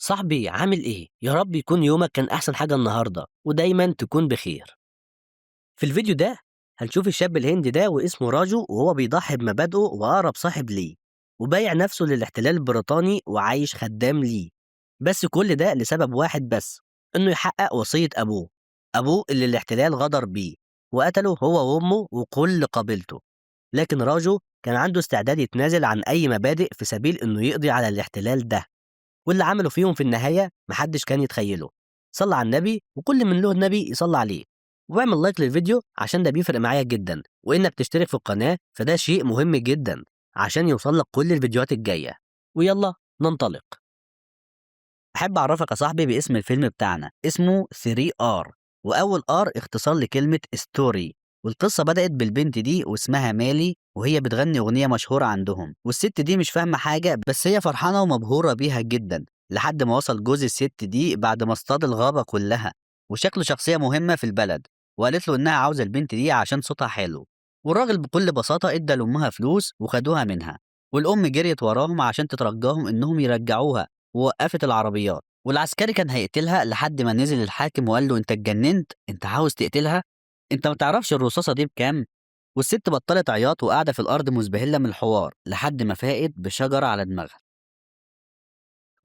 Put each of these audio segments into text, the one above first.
صاحبي عامل ايه؟ يا رب يكون يومك كان احسن حاجة النهاردة ودايما تكون بخير. في الفيديو ده هنشوف الشاب الهندي ده واسمه راجو وهو بيضحي بمبادئه واقرب صاحب ليه، وبايع نفسه للاحتلال البريطاني وعايش خدام ليه. بس كل ده لسبب واحد بس، انه يحقق وصية ابوه اللي الاحتلال غدر بيه وقتله هو وامه وكل قبيلته. لكن راجو كان عنده استعداد يتنازل عن اي مبادئ في سبيل انه يقضي على الاحتلال ده، واللي عمله فيهم في النهاية محدش كان يتخيله. صلى على النبي وكل من له النبي يصلى عليه، واعمل لايك للفيديو عشان ده بيفرق معايا جدا، وانك تشترك في القناة فده شيء مهم جدا عشان يوصلك كل الفيديوهات الجاية. ويلا ننطلق. أحب أعرفك يا صاحبي باسم الفيلم بتاعنا، اسمه 3R، وأول R اختصار لكلمة ستوري. والقصة بدأت بالبنت دي واسمها مالي، وهي بتغني أغنية مشهورة عندهم، والست دي مش فاهمة حاجة بس هي فرحانة ومبهورة بيها جدا، لحد ما وصل جوز الست دي بعد ما اصطاد الغابة كلها، وشكله شخصية مهمة في البلد، وقالت له إنها عاوزة البنت دي عشان صوتها حلو. والراجل بكل بساطة ادى لأمها فلوس وخدوها منها، والأم جريت وراهم عشان تترجاهم إنهم يرجعوها، ووقفت العربيات، والعسكري كان هيقتلها لحد ما نزل الحاكم وقال له: انت اتجننت؟ انت عاوز تقتلها؟ انت ما تعرفش الرصاصه دي بكام؟ والست بطلت عياط وقاعده في الارض مزبهله من الحوار لحد ما فاقت بشجره على دماغها.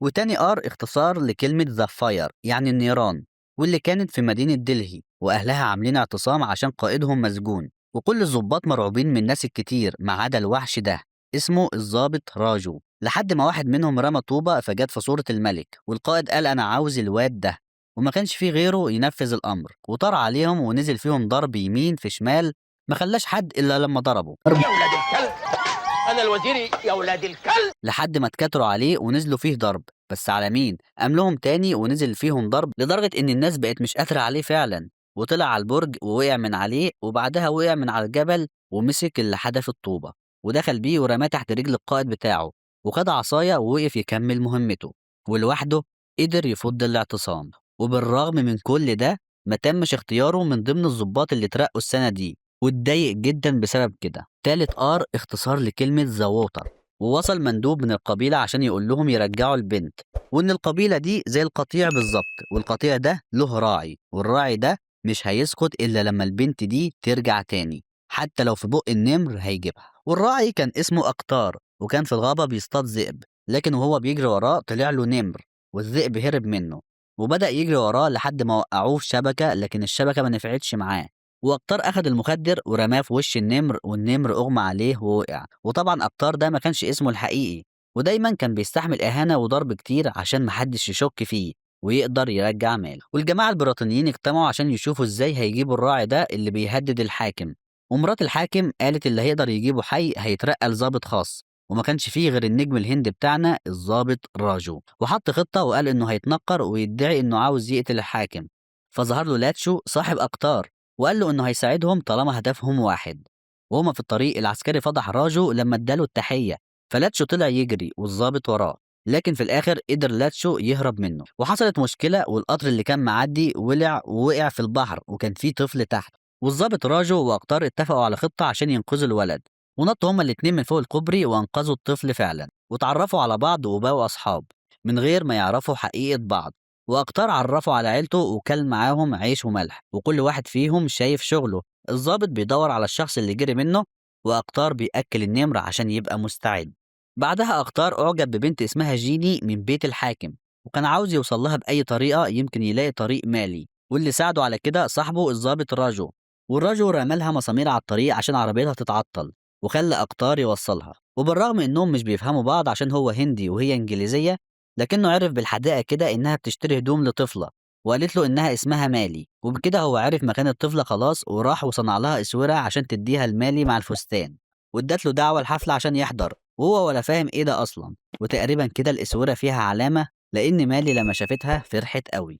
وتاني ار اختصار لكلمه ذا فاير، يعني النيران، واللي كانت في مدينه دلهي، واهلها عاملين اعتصام عشان قائدهم مسجون، وكل الضباط مرعوبين من الناس الكتير ما عدا الوحش ده اسمه الضابط راجو، لحد ما واحد منهم رمى طوبة فجت في صورة الملك، والقائد قال أنا عاوز الواد ده، وما كانش فيه غيره ينفذ الأمر، وطار عليهم ونزل فيهم ضرب يمين في شمال، ما خلاش حد إلا لما ضربه يا ولاد الكلب، انا الوزير يا ولاد الكلب. لحد ما اتكتروا عليه ونزلوا فيه ضرب. بس على مين؟ قام لهم تاني ونزل فيهم ضرب لدرجة إن الناس بقت مش قادرة عليه فعلا، وطلع على البرج ووقع من عليه، وبعدها وقع من على الجبل ومسك اللي حدف الطوبة ودخل بيه ورماه تحت رجل القائد بتاعه، وخد عصاية ووقف يكمل مهمته، ولوحده قدر يفض الاعتصام. وبالرغم من كل ده ما تمش اختياره من ضمن الضباط اللي اترقوا السنة دي، واتضايق جدا بسبب كده. تالت ار اختصار لكلمة ذا ووتر، ووصل مندوب من القبيلة عشان يقول لهم يرجعوا البنت، وإن القبيلة دي زي القطيع بالظبط، والقطيع ده له راعي، والراعي ده مش هيسكت إلا لما البنت دي ترجع تاني، حتى لو في بق النمر هيجيبها. والراعي كان اسمه أقطار، وكان في الغابة بيصطاد ذئب، لكن وهو بيجري وراه طلع له نمر، والذئب هرب منه، وبدأ يجري وراه لحد ما وقعوه في شبكة، لكن الشبكة ما نفعتش معاه، وأبطار أخد المخدر ورماه في وش النمر، والنمر أغمى عليه ووقع. وطبعا أبطار ده ما كانش اسمه الحقيقي، ودايما كان بيستحمل إهانة وضرب كتير عشان محدش يشك فيه ويقدر يرجع ماله. والجماعة البريطانيين اجتمعوا عشان يشوفوا ازاي هيجيبوا الراعي ده اللي بيهدد الحاكم، ومرات الحاكم قالت اللي هيقدر يجيبه حي هيترقى لظابط خاص، وما كانش فيه غير النجم الهندي بتاعنا الظابط راجو، وحط خطة وقال إنه هيتنكر ويدعي إنه عاوز يقتل الحاكم. فظهر له لاتشو صاحب أقطار وقال له إنه هيساعدهم طالما هدفهم واحد. وهما في الطريق العسكري فضح راجو لما اداله التحية، فلاتشو طلع يجري والظابط وراه، لكن في الآخر قدر لاتشو يهرب منه. وحصلت مشكلة والقطر اللي كان معدي ولع ووقع في البحر، وكان فيه طفل تحت، والظابط راجو وأقطار اتفقوا على خطة عشان ينقذوا الولد، ونطوا هما الاتنين من فوق الكوبري وأنقذوا الطفل فعلا، وتعرفوا على بعض وبقوا أصحاب من غير ما يعرفوا حقيقة بعض. وأقطار عرفوا على عيلته وكل معاهم عيش وملح، وكل واحد فيهم شايف شغله. الضابط بيدور على الشخص اللي جري منه، وأقطار بيأكل النمر عشان يبقى مستعد. بعدها أقطار أعجب ببنت اسمها جيني من بيت الحاكم، وكان عاوز يوصل لها بأي طريقة يمكن يلاقي طريق مالي، واللي ساعده على كده صاحبه الضابط راجو. والراجو رمالها مسامير على الطريق عشان عربيتها تتعطل، وخلى أقطار يوصلها. وبالرغم إنهم مش بيفهموا بعض عشان هو هندي وهي إنجليزية، لكنه عرف بالحدائق كده إنها بتشتري هدوم لطفلة، وقالت له إنها اسمها مالي، وبكده هو عرف مكان الطفلة خلاص، وراح وصنع لها اسورة عشان تديها المالي مع الفستان، وادت له دعوة الحفلة عشان يحضر، وهو ولا فاهم ايه ده اصلا. وتقريبا كده الاسورة فيها علامة، لان مالي لما شافتها فرحت قوي،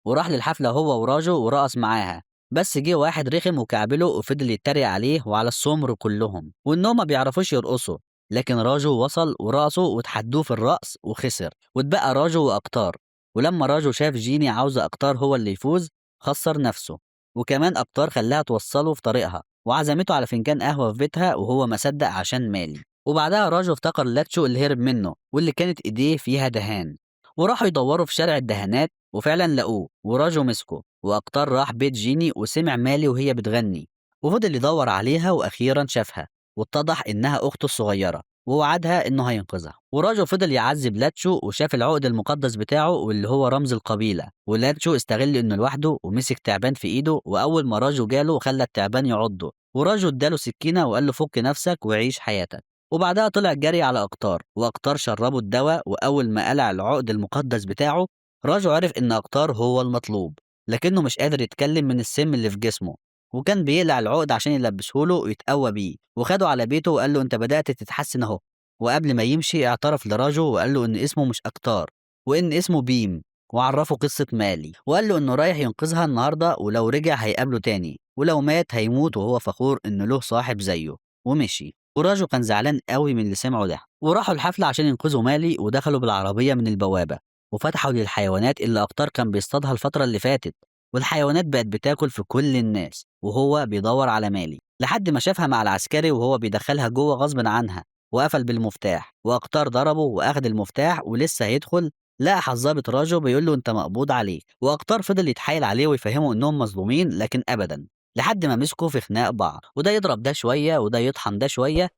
وراح للحفلة هو وراجو ورقص معاها. بس جه واحد رخم وكعبله وفضل يتريق عليه وعلى السمر كلهم، وانهم ما بيعرفوش يرقصوا، لكن راجو وصل ورقصوا وتحدوه في الرقص وخسر، واتبقى راجو واقطار. ولما راجو شاف جيني عاوزة اقطار هو اللي يفوز، خسر نفسه، وكمان اقطار خلاها توصله في طريقها، وعزمته على فنجان قهوة في بيتها وهو ما صدق عشان مالي. وبعدها راجو افتكر لاتشو اللي هرب منه واللي كانت ايديه فيها دهان، وراحوا يدوروا في شارع الدهانات وفعلا لقوه، وراجو مسكه. واكتر راح بيت جيني وسمع مالي وهي بتغني، وفضل يدور عليها واخيرا شافها، واتضح انها اخته الصغيره، ووعدها انه هينقذها. وراجو فضل يعذب لاتشو وشاف العقد المقدس بتاعه واللي هو رمز القبيله، ولاتشو استغل انه لوحده ومسك تعبان في ايده، واول ما راجو جاله خلى التعبان يعضه، وراجو اداله سكينه وقال له فك نفسك وعيش حياتك. وبعدها طلع جري على أقطار، وأقطار شربه الدواء، وأول ما قلع العقد المقدس بتاعه راجو عرف إن أقطار هو المطلوب، لكنه مش قادر يتكلم من السم اللي في جسمه، وكان بيقلع العقد عشان يلبسهوله ويتقوى بيه، وخده على بيته وقال له أنت بدأت تتحسن أهو. وقبل ما يمشي اعترف لراجو وقال له إن اسمه مش أقطار، وإن اسمه بيم، وعرفه قصة مالي، وقال له إنه رايح ينقذها النهارده، ولو رجع هيقابله تاني، ولو مات هيموت وهو فخور إنه له صاحب زيه. ومشي. وراجو كان زعلان قوي من اللي سمعه ده، وراحوا الحفلة عشان ينقذوا مالي، ودخلوا بالعربية من البوابة، وفتحوا للحيوانات اللي أقطار كان بيصطادها الفترة اللي فاتت، والحيوانات بقت بتاكل في كل الناس وهو بيدور على مالي، لحد ما شافها مع العسكري وهو بيدخلها جوه غصب عنها، وقفل بالمفتاح، وأقطار ضربه وأخد المفتاح ولسه هيدخل، لقى الضابط راجو بيقول له انت مقبوض عليك، واقطار فضل يتحايل عليه ويفهمه انهم مظلومين، لكن ابدا، لحد ما مسكوا في خناق بعض، وده يضرب ده شويه وده يطحن ده شويه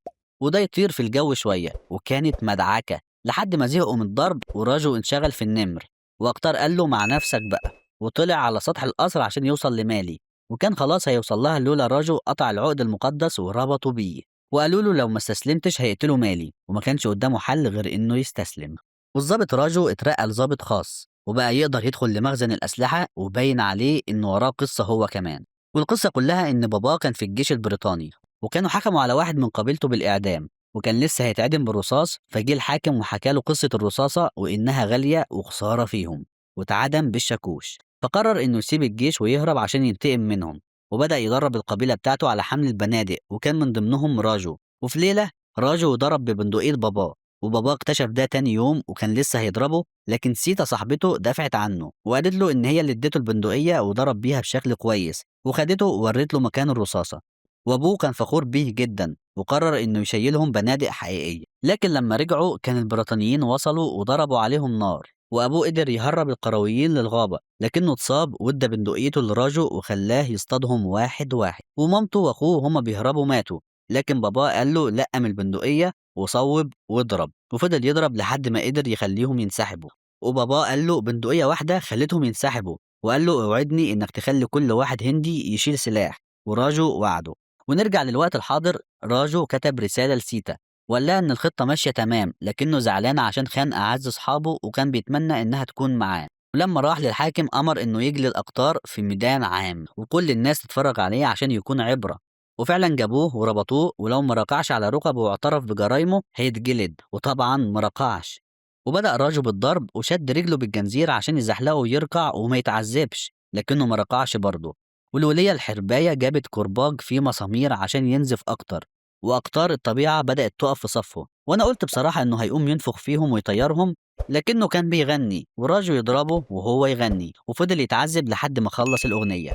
وده يطير في الجو شويه، وكانت مدعكه لحد ما زهقوا من الضرب، وراجو انشغل في النمر، واقتار قال له مع نفسك بقى، وطلع على سطح القصر عشان يوصل لمالي، وكان خلاص هيوصل لها لولا راجو قطع العقد المقدس وربطوا بيه، وقالوا له لو ما استسلمتش هيقتلوا مالي، وما كانش قدامه حل غير انه يستسلم. والظابط راجو اترقى لظابط خاص، وبقى يقدر يدخل لمخزن الأسلحة، وباين عليه إنه وراه قصة هو كمان. والقصة كلها إن باباه كان في الجيش البريطاني، وكانوا حكموا على واحد من قبيلته بالإعدام، وكان لسه هيتعدم بالرصاص، فجه الحاكم وحكى له قصة الرصاصة وإنها غالية وخسارة فيهم، واتعدم بالشاكوش، فقرر إنه يسيب الجيش ويهرب عشان ينتقم منهم، وبدأ يدرب القبيلة بتاعته على حمل البنادق، وكان من ضمنهم راجو. وفي ليلة راجو ضرب ببندقية باباه، وباباه اكتشف ده تاني يوم وكان لسه هيضربه، لكن سيتا صاحبته دافعت عنه وقالت له ان هي اللي اديته البندقيه وضرب بيها بشكل كويس، وخدته وورت له مكان الرصاصه. وابوه كان فخور بيه جدا، وقرر انه يشيلهم بنادق حقيقيه، لكن لما رجعوا كان البريطانيين وصلوا وضربوا عليهم نار، وابوه قدر يهرب القرويين للغابه، لكنه اتصاب وادى بندقيته لراجو وخلاه يصطادهم واحد واحد، ومامته واخوه هما بيهربوا ماتوا، لكن باباه قال له لا من البندقيه وصوب واضرب، وفضل يضرب لحد ما قدر يخليهم ينسحبوا، وباباه قال له بندقية واحدة خلتهم ينسحبوا، وقال له اوعدني انك تخلي كل واحد هندي يشيل سلاح، وراجو وعده. ونرجع للوقت الحاضر، راجو كتب رسالة لسيتا وقال لها ان الخطة ماشية تمام، لكنه زعلان عشان خان اعز اصحابه وكان بيتمنى انها تكون معاه. ولما راح للحاكم امر انه يجلي الاقطار في ميدان عام وكل الناس تتفرج عليه عشان يكون عبرة، وفعلا جابوه وربطوه، ولو ما ركعش على ركبه واعترف بجرايمه هيتجلد، وطبعا ما ركعش، وبدأ راجو بالضرب وشد رجله بالجنزير عشان يزحلقه ويركع وما يتعذبش، لكنه ما ركعش برضه. والولية الحرباية جابت كرباج فيه مسامير عشان ينزف أكتر، وأقطار الطبيعة بدأت تقف في صفه، وأنا قلت بصراحة إنه هيقوم ينفخ فيهم ويطيرهم، لكنه كان بيغني وراجو يضربه وهو يغني، وفضل يتعذب لحد ما خلص الأغنية،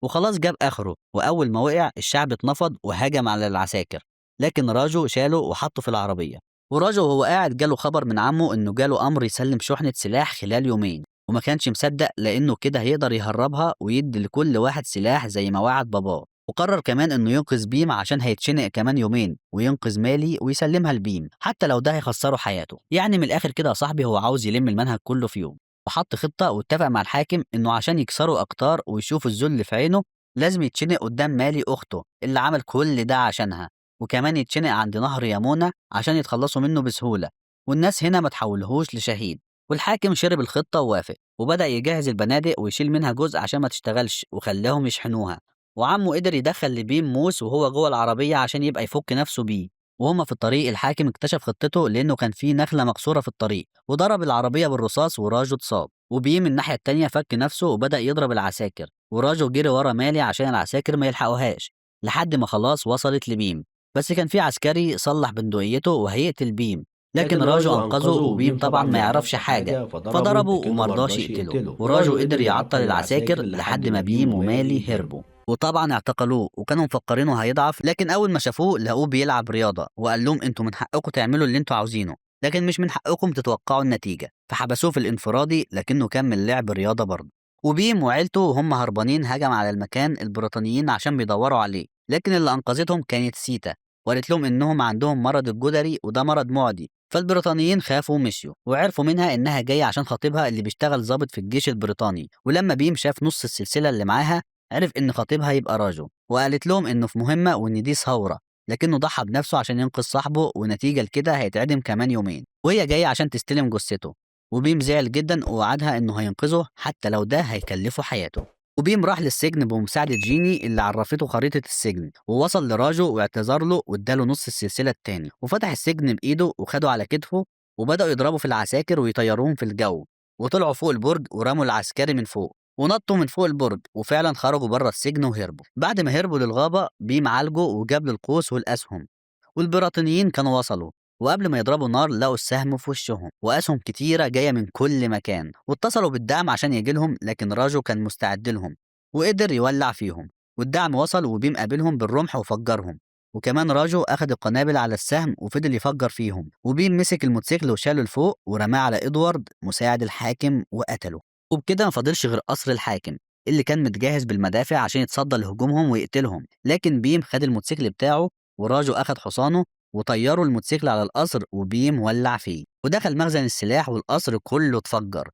وخلاص جاب آخره، وأول ما وقع الشعب اتنفض وهجم على العساكر، لكن راجو شاله وحطه في العربية. وراجو وهو قاعد جاله خبر من عمه إنه جاله أمر يسلم شحنة سلاح خلال يومين، وما كانش مصدق لأنه كده هيقدر يهربها ويدي لكل واحد سلاح زي ما وعد باباه، وقرر كمان إنه ينقذ بيم عشان هيتشنق كمان يومين، وينقذ مالي ويسلمها لبيم حتى لو ده هيخسره حياته. يعني من الآخر كده يا صاحبي هو عاوز يلم المنهج كله في يوم، وحط خطة واتفق مع الحاكم إنه عشان يكسروا أقطار ويشوفوا الذل في عينه لازم يتشنق قدام مالي أخته اللي عمل كل ده عشانها، وكمان يتشنق عند نهر يمونة عشان يتخلصوا منه بسهولة، والناس هنا ما تحولهوش لشهيد. والحاكم شرب الخطة ووافق، وبدأ يجهز البنادق ويشيل منها جزء عشان ما تشتغلش، وخلاهم يشحنوها، وعمه قدر يدخل لبيم موس وهو جوه العربية عشان يبقى يفك نفسه بيه. وهما في الطريق الحاكم اكتشف خطته لأنه كان في نخلة مكسورة في الطريق، وضرب العربية بالرصاص وراجو اتصاب، وبيم الناحية التانية فك نفسه وبدأ يضرب العساكر، وراجو جري ورا مالي عشان العساكر ما يلحقوهاش، لحد ما خلاص وصلت لبيم، بس كان في عسكري صلح بندقيته وهيقتل بيم، لكن راجو أنقذه، وبيم طبعا ما يعرفش حاجة فضربه ومرضاش يقتله، وراجو قدر يعطل العساكر لحد ما بيم ومالي هربوا، وطبعا اعتقلوه وكانوا مفكرينه هيضعف، لكن اول ما شافوه لقوه بيلعب رياضه، وقال لهم انتوا من حقكم تعملوا اللي انتوا عاوزينه، لكن مش من حقكم تتوقعوا النتيجة، فحبسوه في الانفرادي لكنه كمل لعب رياضة برضه. وبيم وعيلته وهم هربانين هجم على المكان البريطانيين عشان بيدوروا عليه، لكن اللي أنقذتهم كانت سيتا، وقالت لهم إنهم عندهم مرض الجدري وده مرض معدي. فالبريطانيين خافوا ومشيوا، وعرفوا منها إنها جاية عشان خطيبها اللي بيشتغل ضابط في الجيش البريطاني. ولما بيم شاف نص السلسلة اللي معاها عرف إن خطيبها يبقى راجو، وقالت لهم إنه في مهمة وإن دي ثورة، لكنه ضحى بنفسه عشان ينقذ صاحبه، ونتيجة لكده هيتعدم كمان يومين، وهي جاية عشان تستلم جثته. وبيم زعل جدا ووعدها إنه هينقذه حتى لو ده هيكلفه حياته. وبيم راح للسجن بمساعدة جيني اللي عرفته خريطة السجن، ووصل لراجو واعتذر له واداله نص السلسلة التاني، وفتح السجن بإيده وخده على كتفه، وبدأوا يضربوا في العساكر ويطيروهم في الجو، وطلعوا فوق البرج ورموا العسكري من فوق ونطوا من فوق البرج، وفعلا خرجوا بره السجن وهربوا. بعد ما هربوا للغابة بيم عالجه وجاب له القوس والأسهم، والبريطانيين كانوا وصلوا، وقبل ما يضربوا نار لقوا السهم في وشهم وأسهم كتيرة جاية من كل مكان، واتصلوا بالدعم عشان يجيلهم، لكن راجو كان مستعد لهم وقدر يولع فيهم، والدعم وصل وبيم قابلهم بالرمح وفجرهم. وكمان راجو أخد القنابل على السهم وفضل يفجر فيهم، وبيم مسك الموتوسيكل وشاله لفوق ورماه على إدوارد مساعد الحاكم وقتله. وبكده ما فاضلش غير قصر الحاكم اللي كان متجهز بالمدافع عشان يتصدى لهجومهم ويقتلهم، لكن بيم خد الموتوسيكل بتاعه وراجو أخد حصانه وطيروا الموتوسيكل على القصر، وبيم ولع فيه ودخل مخزن السلاح والقصر كله اتفجر.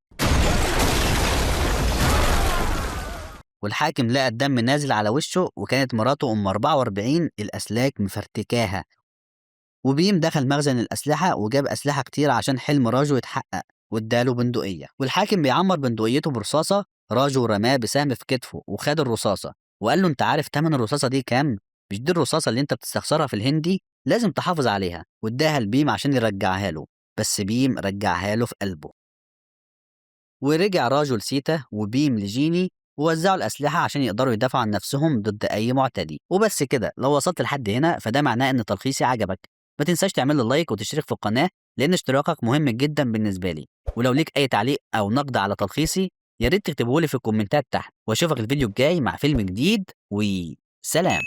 والحاكم لقى الدم نازل على وشه، وكانت مراته أم 44 الأسلاك مفرتكاها. وبيم دخل مخزن الأسلحة وجاب أسلحة كتير عشان حلم راجو يتحقق، واداله بندقية، والحاكم بيعمر بندقيته برصاصة. راجو رماه بسهم في كتفه وخد الرصاصة وقال له انت عارف تمن الرصاصة دي كام؟ مش دي الرصاصة اللي انت بتستخسرها في الهندي؟ لازم تحافظ عليها. واداها لبيم عشان يرجعها له، بس بيم رجعها له في قلبه. ورجع راجو لسيتا وبيم لجيني، ووزعوا الأسلحة عشان يقدروا يدافعوا عن نفسهم ضد أي معتدي. وبس كده، لو وصلت لحد هنا فده معناه إن تلخيصي عجبك. ما تنساش تعمل لي لايك وتشترك في القناة، لأن اشتراكك مهم جدا بالنسبة لي. ولو ليك أي تعليق أو نقد على تلخيصي يا ريت تكتبه لي في الكومنتات تحت، وأشوفك الفيديو الجاي مع فيلم جديد، وسلام.